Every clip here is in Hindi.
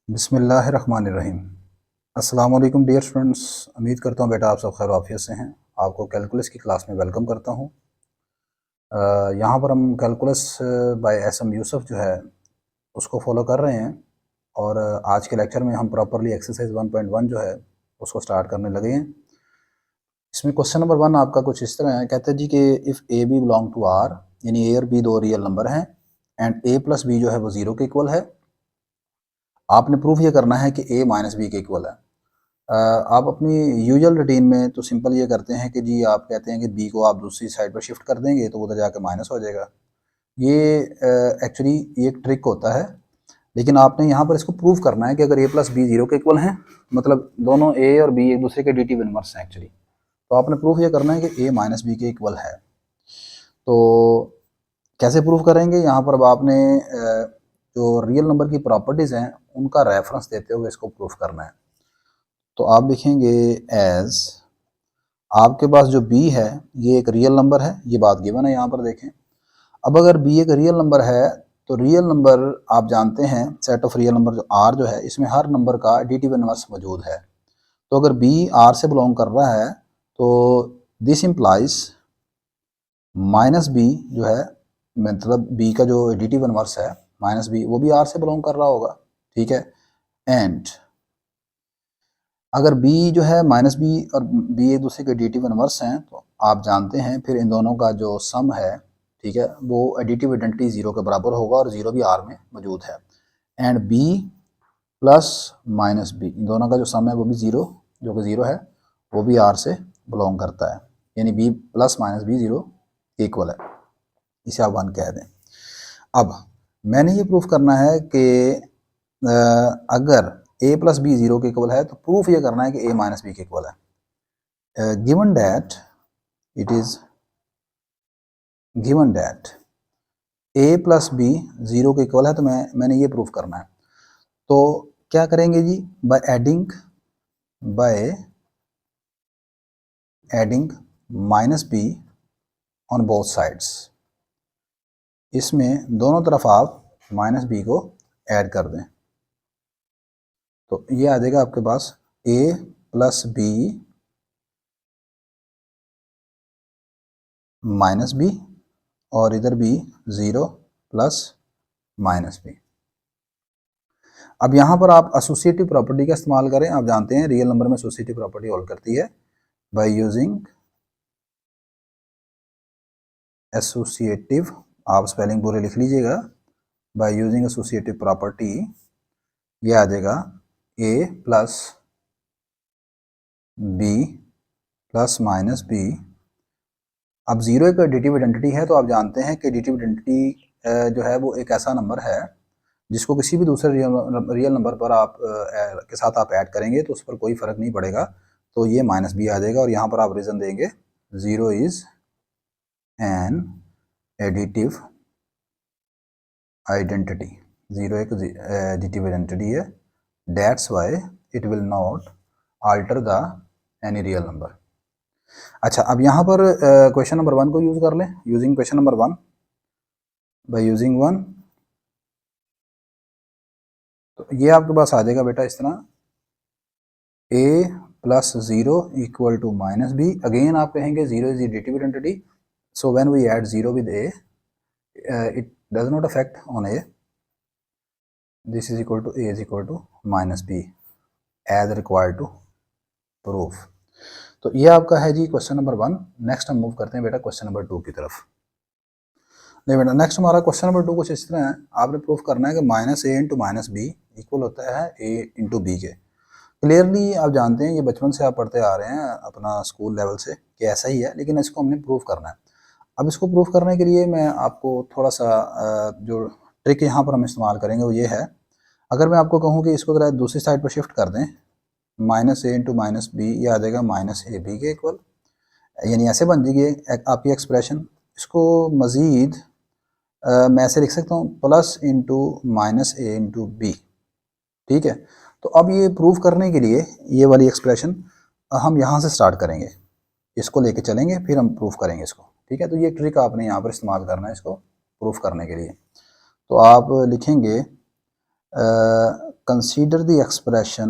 बिस्मिल्लाहिर्रहमानिर्रहीम। अस्सलाम वालेकुम डियर स्टूडेंट्स। उम्मीद करता हूँ बेटा आप सब खैर आफियत से हैं। आपको कैलकुलस की क्लास में वेलकम करता हूँ। यहाँ पर हम calculus by S M Yusuf जो है उसको फॉलो कर रहे हैं और आज के लेक्चर में हम प्रॉपरली एक्सरसाइज 1.1 जो है उसको स्टार्ट करने लगे हैं। इसमें क्वेश्चन नंबर 1 आपका कुछ इस तरह है, कहते हैं जी कि if A B belong to R, यानी ए और बी दो रियल नंबर हैं एंड ए प्लस बी जो है वो 0 के इक्वल है। आपने प्रूफ ये करना है कि ए माइनस बी के इक्वल है। आप अपनी यूजुअल रूटीन में तो सिंपल ये करते हैं कि जी आप कहते हैं कि बी को आप दूसरी साइड पर शिफ्ट कर देंगे तो उधर जाके माइनस हो जाएगा। ये एक्चुअली ये एक ट्रिक होता है, लेकिन आपने यहाँ पर इसको प्रूव करना है कि अगर ए प्लस बी 0 के इक्वल हैं, मतलब दोनों ए और बी एक दूसरे के एडिटिव इनवर्स हैं एक्चुअली, तो आपने प्रूफ ये करना है कि ए माइनस बी के इक्वल है। तो कैसे प्रूव करेंगे, यहाँ पर अब आपने जो रियल नंबर की प्रॉपर्टीज़ हैं उनका रेफरेंस देते हुए इसको प्रूफ करना है। तो आप लिखेंगे एज, आपके पास जो b है ये एक रियल नंबर है, ये बात गिवन है यहाँ पर देखें। अब अगर b एक रियल नंबर है तो रियल नंबर आप जानते हैं सेट ऑफ रियल नंबर जो r जो है इसमें हर नंबर का एडिटिव इनवर्स मौजूद है। तो अगर b r से बिलोंग कर रहा है तो दिस इम्प्लाइज माइनस बी जो है, मतलब b का जो एडिटिव इनवर्स है माइनस बी वो भी r से बिलोंग कर रहा होगा, ठीक है। एंड अगर b जो है माइनस बी और b एक दूसरे के एडिटिव इनवर्स हैं तो आप जानते हैं फिर इन दोनों का जो सम है, ठीक है, वो एडिटिव आइडेंटिटी 0 के बराबर होगा और 0 भी r में मौजूद है। And b plus minus be in दोनों का जो सम है वो भी 0, जो कि 0 है, वो भी r से बिलोंग करता है, यानी b plus minus B 0 equal है, इसे आप 1 कह दें। अब मैंने ये प्रूफ करना है कि अगर a प्लस बी 0 के इक्वल है तो प्रूफ ये करना है कि a माइनस बी के इक्वल है। Given that it is given that a plus B 0 के इक्वल है, तो मैंने ये प्रूफ करना है। तो क्या करेंगे जी, by adding minus B on both sides, इसमें दोनों तरफ आप माइनस बी को ऐड कर दें तो ये आ जाएगा आपके पास a plus B minus B और इधर भी 0 प्लस माइनस बी। अब यहाँ पर आप एसोसिएटिव प्रॉपर्टी का इस्तेमाल करें। आप जानते हैं रियल नंबर में एसोसिएटिव प्रॉपर्टी होल्ड करती है बाय यूजिंग एसोसिएटिव, आप स्पेलिंग पूरे लिख लीजिएगा, बाय यूजिंग एसोसिएटिव प्रॉपर्टी ये आ जाएगा a plus B plus minus B. अब 0 एक एडिटिव आइडेंटिटी है तो आप जानते हैं कि एडिटिव आइडेंटिटी जो है वो एक ऐसा नंबर है जिसको किसी भी दूसरे रियल नंबर पर आप के साथ आप ऐड करेंगे तो उस पर कोई फ़र्क नहीं पड़ेगा, तो ये माइनस बी आ जाएगा और यहाँ पर आप रीज़न देंगे 0 इज़ एन एडिटिव आइडेंटिटी, 0 एक एडिटिव आइडेंटिटी है, that's why it will not alter the any real number. अच्छा, अब यहाँ पर क्वेश्चन नंबर 1 को यूज़ कर लें, using question number 1 by using 1। तो ये आपके पास आ जाएगा बेटा इस तरह a plus 0 equal to minus B. Again आप कहेंगे 0 is additive identity, so when we add 0 with a it does not affect on a, this is equal to a is equal to minus B as required to proof. तो ये आपका है जी क्वेश्चन नंबर 1। नेक्स्ट हम मूव करते हैं बेटा क्वेश्चन नंबर 2 की तरफ। नहीं बेटा, नेक्स्ट हमारा क्वेश्चन नंबर 2 कुछ इस तरह है, आपने प्रूफ करना है कि minus A into minus B equal होता है ए इंटू बी के। क्लियरली आप जानते हैं, ये बचपन से आप पढ़ते आ रहे हैं अपना स्कूल लेवल से कि ऐसा ही है, लेकिन इसको हमने प्रूफ करना है। अब इसको प्रूफ करने के लिए मैं आपको थोड़ा सा जो ट्रिक यहाँ पर हम इस्तेमाल करेंगे वो ये है, अगर मैं आपको कहूँ कि इसको जरा दूसरी साइड पर शिफ्ट कर दें, minus A into minus B, ये आ जाएगा माइनस ए बी के इक्वल, यानी ऐसे बन जाएगी आपकी एक्सप्रेशन। इसको मज़ीद मैं ऐसे लिख सकता हूँ plus into minus A into B, ठीक है। तो अब ये प्रूव करने के लिए ये वाली एक्सप्रेशन हम यहाँ से स्टार्ट करेंगे, इसको लेके चलेंगे फिर हम प्रूफ करेंगे इसको, ठीक है। तो ये ट्रिक आपने यहाँ पर इस्तेमाल करना है इसको प्रूफ करने के लिए। तो आप लिखेंगे consider the expression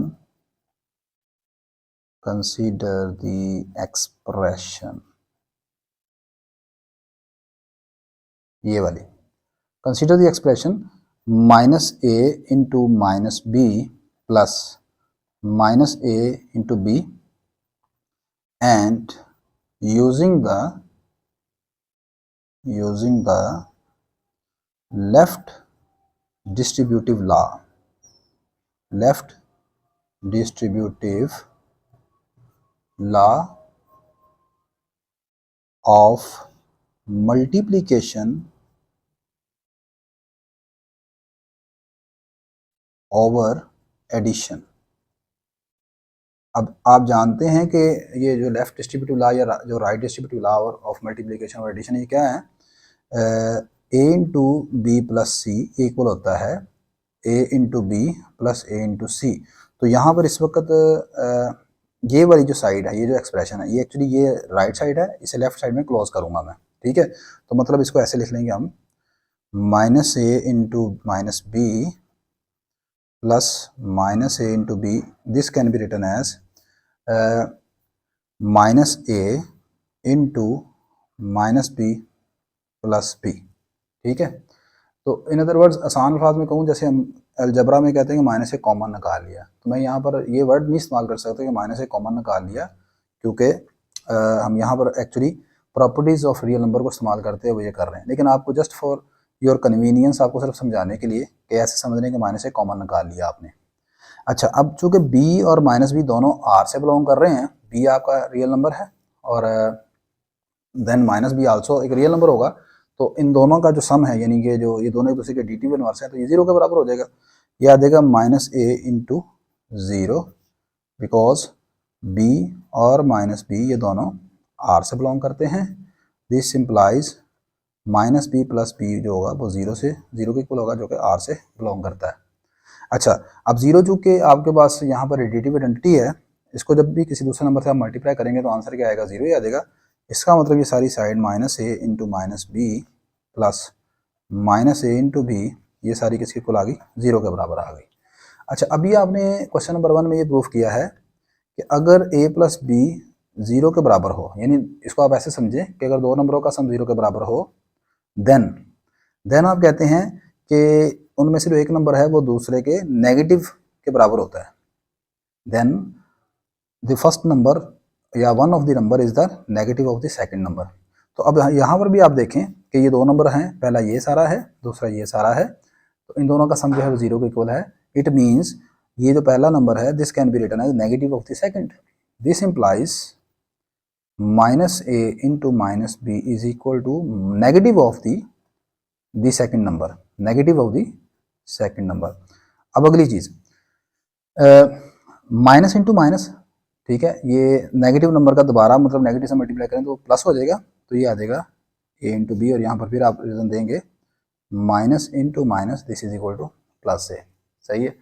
ये वाली, consider the expression minus a into minus b plus minus a into b and using the left distributive law of multiplication over addition। अब आप जानते हैं कि ये जो लेफ्ट डिस्ट्रीब्यूटिव लॉ या जो right distributive law of multiplication और एडिशन, ये क्या है, a into B plus C equal होता है a into B plus a into C. तो यहाँ पर इस वक्त ये वाली जो साइड है, ये जो एक्सप्रेशन है, ये एक्चुअली ये राइट साइड है, इसे लेफ्ट साइड में क्लोज करूँगा मैं, ठीक है। तो मतलब इसको ऐसे लिख लेंगे हम, minus a into minus B plus minus a into B, this can be written as minus a into minus B plus B, ठीक है। तो इन अदर वर्ड्स, आसान अल्फाज में कहूँ, जैसे हम अलजबरा में कहते हैं कि माइनस से कॉमन निकाल लिया, तो मैं यहाँ पर ये वर्ड नहीं इस्तेमाल कर सकता कि माइनस से कॉमन निकाल लिया, क्योंकि हम यहाँ पर actually properties of real number को इस्तेमाल करते हुए ये कर रहे हैं। लेकिन आपको जस्ट फॉर योर कन्वीनियंस, आपको सिर्फ समझाने के लिए कि ऐसे समझने के माइनस से कॉमन निकाल लिया आपने। अच्छा, अब चूँकि बी और माइनस बी दोनों आर से बिलोंग कर रहे हैं, बी आपका रियल नंबर है और देन माइनस बी आल्सो एक रियल नंबर होगा, तो इन दोनों का जो सम है, यानी कि जो ये दोनों एक दूसरे के एडिटिव इनवर्स हैं, तो ये 0 के बराबर हो जाएगा। ये आ जाएगा minus A into zero, because B और माइनस बी ये दोनों आर से बिलोंग करते हैं। This implies minus B plus B जो होगा वो 0 के इक्वल होगा, जो कि आर से बिलोंग करता है। अच्छा, अब 0 चूँकि आपके पास यहाँ पर एडिटिव आइडेंटिटी है, इसको जब भी किसी दूसरे नंबर से आप मल्टीप्लाई करेंगे तो आंसर क्या आएगा, 0 ही आ जाएगा। इसका मतलब ये सारी side minus A into minus B plus minus A into B, ये सारी किसकी इक्वल आ गई, 0 के बराबर आ गई। अच्छा, अभी आपने क्वेश्चन नंबर 1 में ये प्रूफ किया है कि अगर a प्लस बी 0 के बराबर हो, यानी इसको आप ऐसे समझें कि अगर दो नंबरों का सम 0 के बराबर हो, देन आप कहते हैं कि उनमें से जो एक नंबर है वो दूसरे के नेगेटिव के बराबर होता है। देन द फर्स्ट नंबर या one of the number is the negative of the second number. तो अब यहाँ पर भी आप देखें कि ये दो नंबर हैं, पहला ये सारा है, दूसरा ये सारा है, तो इन दोनों का सम जो है वो 0 के इक्वल है। इट मीन्स ये जो पहला नंबर है, this can be written as negative of the second. This implies minus A into minus B is equal to negative of the second number, negative of the second number. अब अगली चीज़, माइनस इंटू माइनस, ठीक है, ये नेगेटिव नंबर का दोबारा मतलब नेगेटिव से मल्टीप्लाई करें तो प्लस हो जाएगा, तो ये आ जाएगा ए इंटू बी, और यहाँ पर फिर आप रीजन देंगे minus into minus, this is equal to plus A. सही है,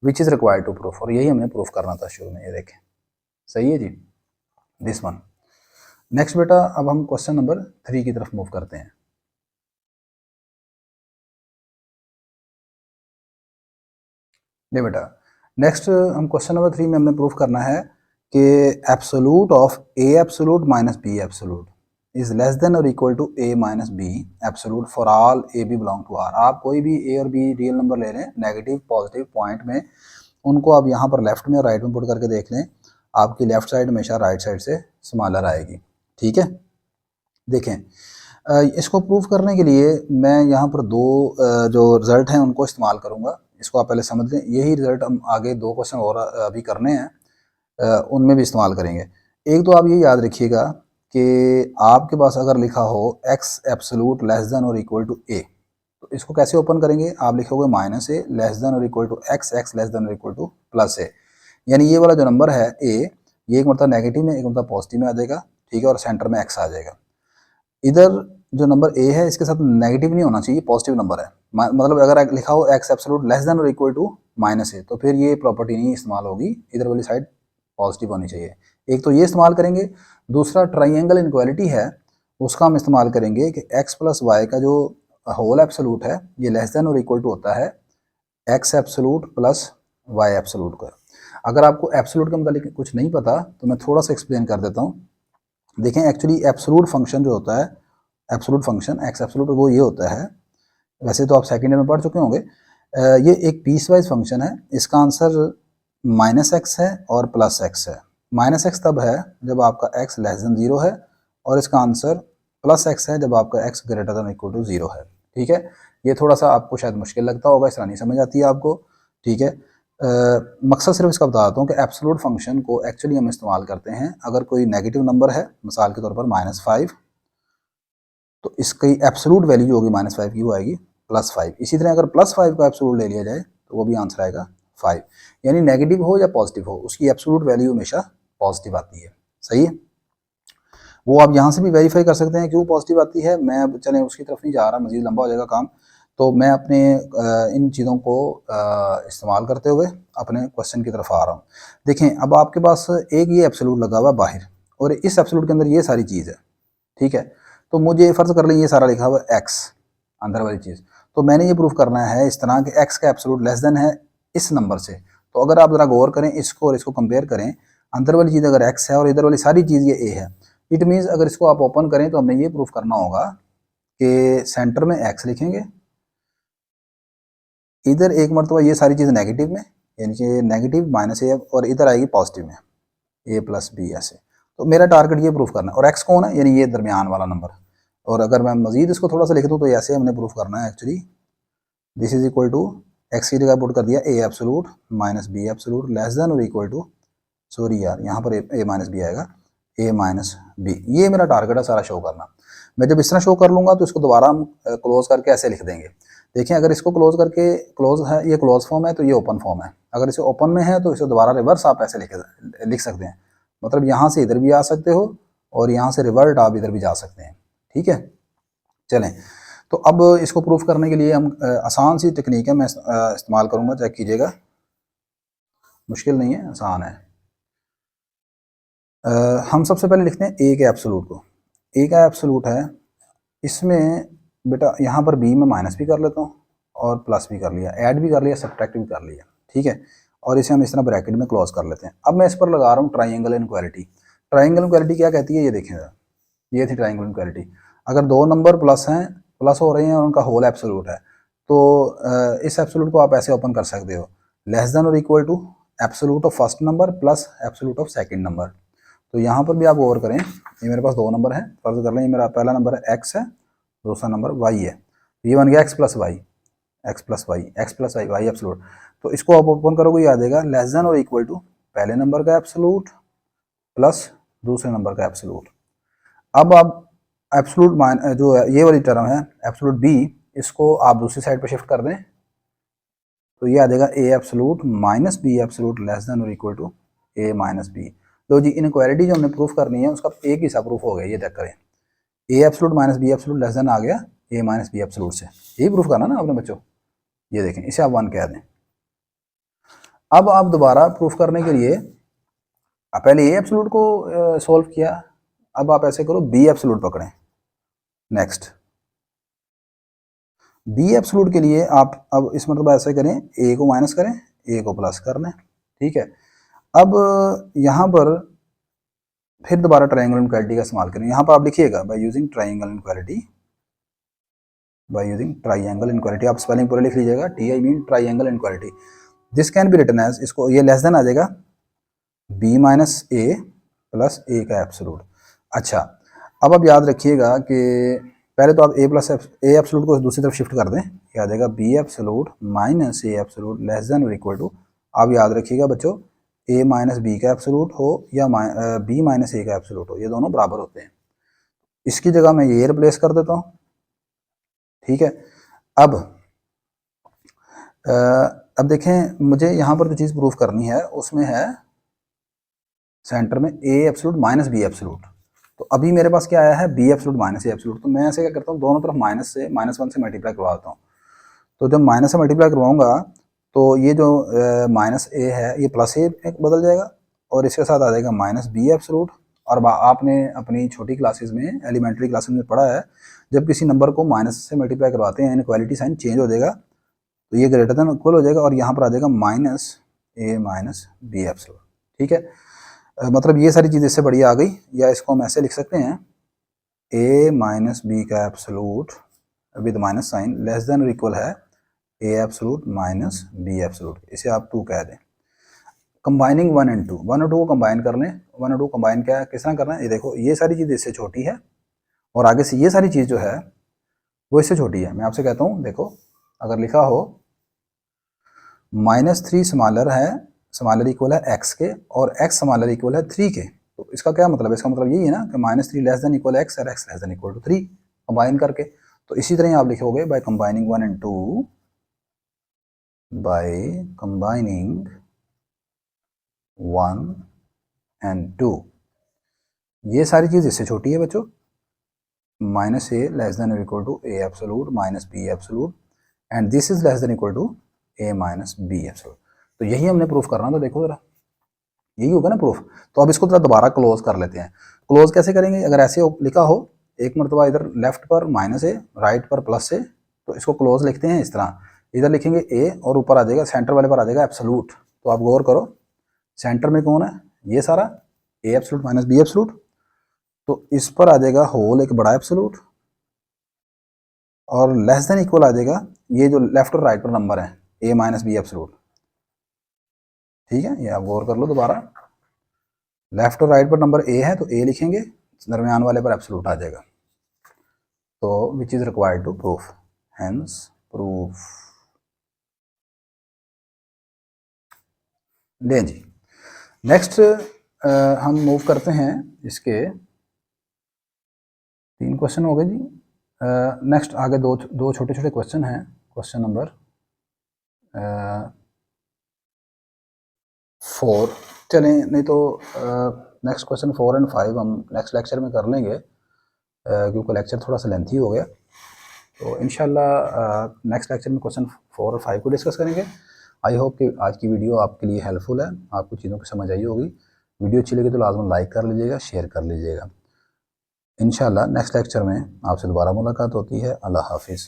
which is required to proof, और यही हमने प्रूफ करना था शुरू में, ये देखें। सही है जी, दिस वन। नेक्स्ट बेटा, अब हम क्वेश्चन नंबर 3 की तरफ मूव करते हैं। नहीं बेटा, नेक्स्ट हम क्वेश्चन नंबर 3 में हमने प्रूफ करना है कि absolute of A absolute minus B absolute is less than और equal to A minus B absolute for all A B belong to R. आप कोई भी ए और बी रियल नंबर ले लें, नेगेटिव पॉजिटिव पॉइंट में, उनको आप यहाँ पर लेफ्ट में और राइट में पुट करके देख लें, आपकी लेफ्ट साइड हमेशा राइट साइड से स्मॉलर आएगी। ठीक है, देखें, इसको प्रूफ करने के लिए मैं यहाँ पर दो जो रिज़ल्ट हैं उनको इस्तेमाल करूँगा। इसको आप पहले समझ लें, यही रिज़ल्ट हम आगे दो क्वेश्चन और अभी करने हैं, उनमें भी इस्तेमाल करेंगे। एक तो आप ये याद रखिएगा कि आपके पास अगर लिखा हो x एब्सोलूट लेस देन और इक्वल टू a, तो इसको कैसे ओपन करेंगे, आप लिखोगे माइनस ए लेस देन और equal to x, x less than और इक्वल टू प्लस ए। यानी ये वाला जो नंबर है a, ये एक मतलब नेगेटिव में, एक मतलब पॉजिटिव में आ जाएगा, ठीक है, और सेंटर में x आ जाएगा। इधर जो नंबर a है इसके साथ नेगेटिव नहीं होना चाहिए, पॉजिटिव नंबर है, मतलब अगर लिखा हो x एब्सोलूट लेस देन और इक्वल टू माइनस ए, तो फिर ये प्रॉपर्टी नहीं इस्तेमाल होगी, इधर वाली साइड पॉजिटिव होनी चाहिए। एक तो ये इस्तेमाल करेंगे, दूसरा ट्राइंगल इनक्वालिटी है, उसका हम इस्तेमाल करेंगे कि x प्लस वाई का जो होल एब्सोलूट है ये लेस देन और इक्वल टू होता है X absolute plus Y absolute का। अगर आपको एब्सोलूट के मतलब कुछ नहीं पता तो मैं थोड़ा सा एक्सप्लेन कर देता हूँ। देखें एक्चुअली एब्सोलूट फंक्शन जो होता है, एब्सोलूट फंक्शन एक्स एब्सोलूट, वो ये होता है, वैसे तो आप सेकेंड ईयर में पढ़ चुके होंगे, ये एक पीस वाइज फंक्शन है। इसका आंसर माइनस एक्स है और प्लस एक्स है। माइनस एक्स तब है जब आपका एक्स लेस देन 0 है, और इसका आंसर प्लस एक्स है जब आपका X greater than equal to 0 है। ठीक है, ये थोड़ा सा आपको शायद मुश्किल लगता होगा, इसलिए नहीं समझ आती है आपको। ठीक है, मकसद सिर्फ इसका बताता हूँ कि एब्सोलूट फंक्शन को एक्चुअली हम इस्तेमाल करते हैं अगर कोई नेगेटिव नंबर है, मिसाल के तौर पर -5, तो इसकी एब्सोलूट वैल्यू होगी -5 की, वो आएगी +5। इसी तरह अगर +5 का एब्सोलूट ले लिया जाए तो वो भी आंसर आएगा 5। यानी नेगेटिव हो या पॉजिटिव हो, उसकी एब्सोलूट वैल्यू हमेशा पॉजिटिव आती है। सही है, वो आप यहाँ से भी वेरीफाई कर सकते हैं क्यों पॉजिटिव आती है। मैं अब चलें उसकी तरफ नहीं जा रहा, मज़ीद लंबा हो जाएगा काम। तो मैं अपने इन चीज़ों को इस्तेमाल करते हुए अपने क्वेश्चन की तरफ आ रहा हूँ। देखें, अब आपके पास एक ये एब्सोलूट लगा हुआ बाहर, और इस एब्सोलूट के अंदर ये सारी चीज़ है। ठीक है, तो मुझे फ़र्ज़ कर लें ये सारा लिखा हुआ एक्स, अंदर वाली चीज़, तो मैंने ये प्रूफ करना है इस तरह कि एक्स का एब्सोलूट लेस देन है इस नंबर से। तो अगर आप ज़रा गौर करें, इसको और इसको कंपेयर करें, अंदर वाली चीज़ अगर एक्स है और इधर वाली सारी चीज़ ये ए है, इट मीन्स अगर इसको आप ओपन करें तो हमने ये प्रूफ करना होगा कि सेंटर में एक्स लिखेंगे, इधर एक मरतबा ये सारी चीज़ नेगेटिव में, यानी कि नेगेटिव माइनस ए, और इधर आएगी पॉजिटिव में ए प्लस बी ऐसे। तो मेरा टारगेट ये प्रूफ करना है, और एक्स कौन है, यानी ये दरमियान वाला नंबर। और अगर मैं मजीद इसको थोड़ा सा लिख दूँ तो ऐसे हमने प्रूफ करना है actually, this is equal to X की जगह पुट कर दिया A absolute minus B absolute less than और इक्वल टू, सॉरी यार यहाँ पर ए माइनस बी आएगा, ए माइनस बी। ये मेरा टारगेट है सारा शो करना। मैं जब इस तरह शो कर लूँगा तो इसको दोबारा हम क्लोज करके ऐसे लिख देंगे। देखिए, अगर इसको क्लोज करके, क्लोज है ये क्लोज फॉर्म है तो ये ओपन फॉर्म है, अगर इसे ओपन में है तो इसे दोबारा रिवर्स आप ऐसे लिख सकते हैं। मतलब यहाँ से इधर भी आ सकते हो और यहाँ से रिवर्ट आप इधर भी जा सकते हैं। ठीक है, चलें, तो अब इसको प्रूफ करने के लिए हम आसान सी टेक्निक है, मैं इस्तेमाल करूँगा, चेक कीजिएगा, मुश्किल नहीं है, आसान है। हम सबसे पहले लिखते हैं ए के एब्सोलूट को। ए का एब्सोलूट है, इसमें बेटा यहाँ पर बी में माइनस भी कर लेता हूँ और प्लस भी कर लिया, ऐड भी कर लिया, सब्ट्रैक्ट भी कर लिया। ठीक है, और इसे हम इस तरह ब्रैकेट में क्लोज कर लेते हैं। अब मैं इस पर लगा रहा हूँ ट्राइंगल इनक्वालिटी। ट्राइंगल इनक्वालिटी क्या कहती है, ये देखें, ये थी ट्राइंगल इनक्वालिटी। अगर दो नंबर प्लस हैं, प्लस हो रहे हैं और उनका होल एब्सोलूट है, तो इस एब्सोलूट को आप ऐसे ओपन कर सकते हो, लेस देन और equal to absolute of first number plus absolute of second number. तो यहाँ पर भी आप गौर करें, ये मेरे पास दो नंबर है, फर्ज कर लें ये मेरा पहला नंबर है एक्स है, दूसरा नंबर वाई है, ये बन गया X plus Y, X plus Y, X plus Y, Y absolute. तो इसको आप ओपन करोगे, ये आ जाएगा लेस देन और इक्वल टू पहले नंबर का एब्सोलूट प्लस दूसरे नंबर का एब्सोलूट। अब आप एब्सोलूट जो ये वाली टर्म है एब्सोलूट बी, इसको आप दूसरी साइड पर शिफ्ट कर दें तो ये आ जाएगा A absolute minus B absolute less than और equal to A minus B. लो जी, इनक्वालिटी जो हमने प्रूफ करनी है उसका एक ही सा प्रूफ हो गया, ये चेक करें, A absolute minus B absolute less than आ गया ए माइनस बी एब्सोलूट से, यही प्रूफ करना ना आपने बच्चों। ये देखें, इसे आप 1 कह दें। अब आप दोबारा प्रूफ करने के लिए आप पहले ए एब्सोलूट को सॉल्व किया, अब आप ऐसे करो बी एब्सोलूट पकड़ें। नेक्स्ट बी एब्सोलूट के लिए आप अब इस मतलब ऐसे करें, ए को माइनस करें, ए को प्लस कर लें। ठीक है, अब यहाँ पर फिर दोबारा ट्राइंगल इनक्वालिटी का इस्तेमाल करें। यहाँ पर आप लिखिएगा by using triangle inequality, by using triangle inequality, आप स्पेलिंग पूरा लिख लीजिएगा, T I mean triangle inequality. This can be written as, इसको ये लेस देन आ जाएगा B minus A plus A का एब्सोलूट। अच्छा, अब आप याद रखिएगा कि पहले तो आप ए प्लस ए एब्सोलूट को दूसरी तरफ शिफ्ट कर दें, ये आ जाएगा बी एब्सोलूट माइनस ए एब्सोलूट लेस देन और इक्वल टू, आप याद रखिएगा बच्चों, ए माइनस बी का एब्सोलूट हो या बी माइनस ए का एब्सोलूट हो, ये दोनों बराबर होते हैं। इसकी जगह मैं ये रिप्लेस कर देता हूँ। ठीक है, अब अब देखें, मुझे यहाँ पर जो चीज़ प्रूफ करनी है उसमें है सेंटर में ए एब्सोलूट माइनस बी एब्सोलूट। तो अभी मेरे पास क्या आया है, बी एब्सोलूट माइनस ए एब्सोलूट। तो मैं ऐसे क्या करता हूँ, दोनों तरफ माइनस से -1 से मल्टीप्लाई करवा देता हूँ। तो जब माइनस से मल्टीप्लाई करवाऊंगा तो ये जो माइनस ए है ये प्लस ए बदल जाएगा और इसके साथ आ जाएगा माइनस बी एब्सोलूट। और आपने अपनी छोटी क्लासेस में, एलिमेंट्री क्लासेस में पढ़ा है, जब किसी नंबर को माइनस से मल्टीप्लाई करवाते हैं इनक्वालिटी साइन चेंज हो जाएगा, तो ये ग्रेटर देन इक्वल हो जाएगा और यहाँ पर आ जाएगा माइनस ए माइनस बी एप्सिलॉन। ठीक है, मतलब ये सारी चीज़ इससे बढ़िया आ गई, या इसको हम ऐसे लिख सकते हैं ए माइनस बी का absolute with minus sign less than और इक्वल है A absolute minus B absolute, इसे आप 2 कह दें। कंबाइनिंग 1 एंड 2, 1 और 2 को कंबाइन कर लें। 1 और 2 कंबाइन क्या है, किस तरह करना है, ये देखो ये सारी चीज़ इससे छोटी है और आगे से ये सारी चीज़ जो है वो इससे छोटी है। मैं आपसे कहता हूँ देखो, अगर लिखा हो -3 स्मॉलर है, स्मॉलर इक्वल है x के और x स्मॉलर इक्वल है 3 के, तो इसका क्या मतलब है, इसका मतलब यही है ना कि -3 लेस देन इक्वल x और x less than equal to 3 combine करके। तो इसी तरह आप लिखोगे by combining 1 and 2, by combining 1 and 2, ये सारी चीज़ इससे छोटी है बच्चों, माइनस ए लेस देन और equal to a absolute minus B absolute and this is less than equal to A minus B absolute. तो यही हमने प्रूफ करना था, देखो जरा यही होगा ना प्रूफ। तो अब इसको थोड़ा दोबारा क्लोज कर लेते हैं। क्लोज कैसे करेंगे, अगर ऐसे लिखा हो एक मरतबा इधर लेफ्ट पर माइनस ए राइट पर प्लस ए, तो इसको क्लोज लिखते हैं इस तरह, इधर लिखेंगे ए और ऊपर आ जाएगा सेंटर वाले पर आ जाएगा एब्सोलूट। तो आप गौर करो सेंटर में कौन है, ये सारा ए एब्सोलूट माइनस बी एब्सोलूट, तो इस पर आ जाएगा होल एक बड़ा एब्सोलूट और लेस देन इक्वल आ जाएगा ये जो लेफ्ट और राइट पर नंबर है ए माइनस बी एब्सोलूट। ठीक है, ये आप गौर कर लो दोबारा, लेफ्ट और राइट पर नंबर ए है तो ए लिखेंगे, दरमियान वाले पर एब्सोलूट आ जाएगा। तो which is required to proof, hence proof. लें जी, नेक्स्ट हम मूव करते हैं, इसके 3 क्वेश्चन हो गए जी। नेक्स्ट आगे दो छोटे छोटे क्वेश्चन हैं, क्वेश्चन नंबर 4 चलें, नहीं तो नेक्स्ट क्वेश्चन 4 एंड 5 हम नेक्स्ट लेक्चर में कर लेंगे, क्योंकि लेक्चर थोड़ा सा लेंथी हो गया। तो इंशाल्लाह नेक्स्ट लेक्चर में क्वेश्चन 4 और 5 को डिस्कस करेंगे। आई होप कि आज की वीडियो आपके लिए हेल्पफुल है, आपको चीज़ों की समझ आई होगी। वीडियो अच्छी लगी तो लाजमन लाइक कर लीजिएगा, शेयर कर लीजिएगा। इंशाल्लाह नेक्स्ट लेक्चर में आपसे दोबारा मुलाकात होती है। अल्लाह हाफिज़।